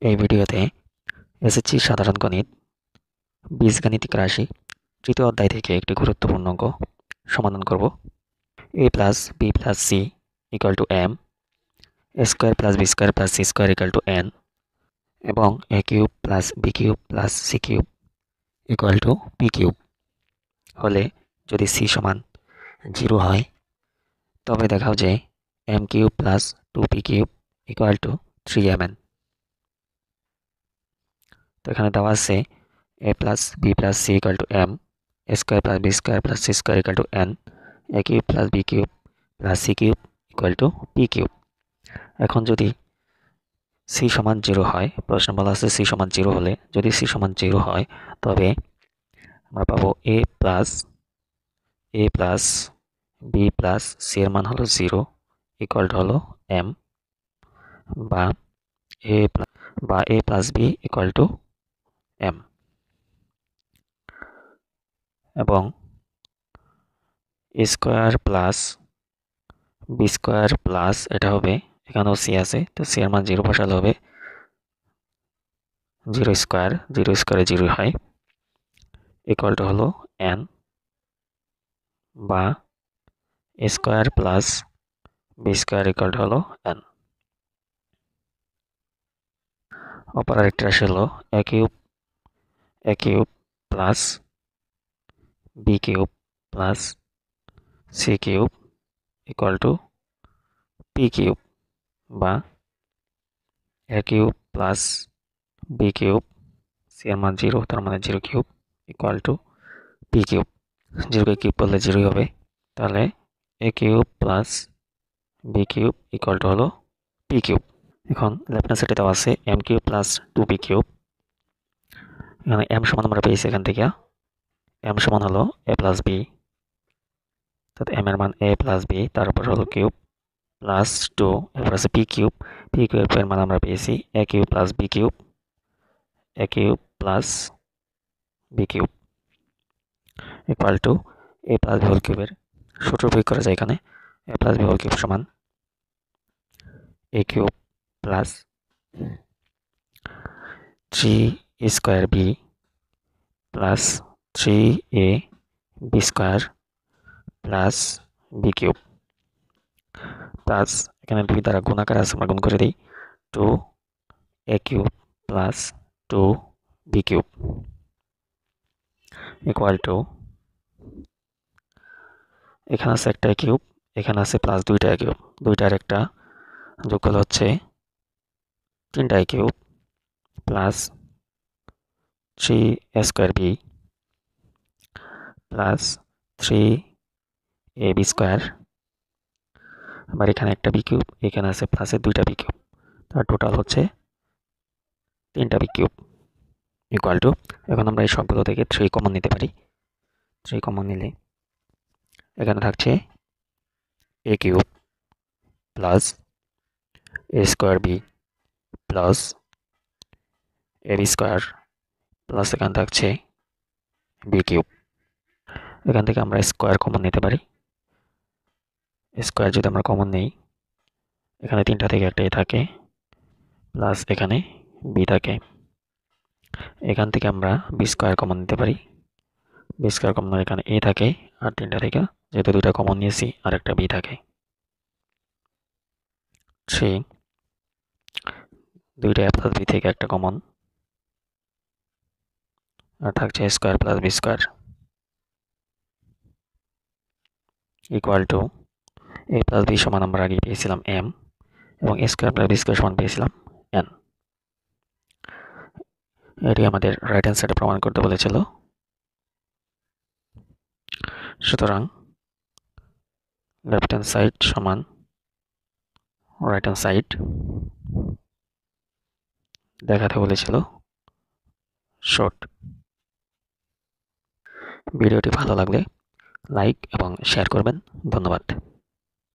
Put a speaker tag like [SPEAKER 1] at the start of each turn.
[SPEAKER 1] এই ভিডিওতে এসএসসি সাধারণ গণিত বীজগাণিতিক রাশি তৃতীয় অধ্যায় থেকে একটি গুরুত্বপূর্ণ অঙ্ক সমাধান করব। a plus B plus C equal to M, A square plus B square plus C square equal to N এবং A cube plus B cube plus C cube equal to P cube হলে যদি C সমান 0 হয় তবে দেখাও যে M cube plus 2p cube equal to 3mn। তো এখানে দেওয়া আছে a plus B plus C equal to M, A square plus B square plus C square equal to n, a cube plus B cube plus C cube equal to P cube. এখন যদি C সমান 0 হয়, প্রশ্ন বলা আছে C সমান 0 হলে, যদি সি সমান 0 হয় তবে আমরা পাবো A plus B plus C এর মান হলো 0 ইকুয়াল টু হলো এম, বা A plus B equal to M, এবং এ square plus B square plus এটা হবে, এখানেও সি আছে তো সি এর মান 0 বসালে হবে 0 স্কোয়ার, 0 স্কোয়ারে 0 হয় ইকুয়াল টু হলো এন, বা A square plus B square equal to হলো এন। অপর আরেকটি রাশি হলো A cube plus B cube plus C cube equal to P cube, বা A cube plus B cube C এর মান 0 তার মানে 0 cube equal to P cube. 0 কে কিউব করলে 0 হবে, তাহলে A cube plus B cube equal to হলো পি কিউব। এখন লেফট হ্যান্ড সাইডে দেওয়া আছে M cube plus 2p cube. এখানে এম সমান আমরা পেয়েছি, এখান থেকে এম সমান হলো এ প্লাস বি, অর্থাৎ এম এর মান এ প্লাস বি, তারপর হলো কিউব প্লাস 2, এরপর আছে পি কিউব এর মান আমরা পেয়েছি A cube plus B cube, A cube plus B cube equal to A plus B whole কিউবের সূত্র প্রয়োগ করা যায়। এখানে A plus B whole cube সমান A cube plus 3 square B plus 3a B square plus B cube, plus এখানে 2 দ্বারা গুণাকার আছে, আমরা গুণ করে দিই 2 A cube plus 2 B cube equal to, এখানে আছে একটা কিউব, এখানে আছে প্লাস 2টা কিউব, 2টার একটা যোগ করলে হচ্ছে 3টা cube plus 3 square B plus 3 b square, আবার এখানে একটা বি কিউব, এখানে আছে প্লাসের 2টা বি কিউব, তার টোটাল হচ্ছে 3টা বি কিউব ইকুয়াল টু। এখন আমরা এই সবগুলো থেকে 3 কমন নিতে পারি। 3 কমন নিলে এখানে থাকছে এ cube plus A square B plus A B square plus এখানে থাকছে বি কিউব। এখান থেকে আমরা স্কোয়ার কমন নিতে পারি। স্কোয়ার যদি আমরা কমন নেই, এখানে 3টা থেকে একটাই থাকে, প্লাস এখানে বি থাকে। এখান থেকে আমরা বি স্কোয়ার কমন নিতে পারি। বি স্কোয়ার কমন এখানে এ থাকে, আর 3টা থেকে যেহেতু 2টা কমন নিয়েছি আর একটা বি থাকে। 3 2টা এ প্লাস বি থেকে একটা কমন, আর থাকছে square plus B square equal to A plus b সমান আমরা আগে পেয়েছিলাম এম, এবং এ স্কোয়ার প্লাস বি স্কোয়ার সমান পেয়েছিলাম এন। এটি আমাদের রাইট হ্যান্ড সাইডে প্রমাণ করতে বলেছিল। সুতরাং লেফট হ্যান্ড সাইড সমান রাইট হ্যান্ড সাইড দেখাতে বলেছিল শর্ট। ভিডিওটি ভালো লাগলে লাইক এবং শেয়ার করবেন। ধন্যবাদ।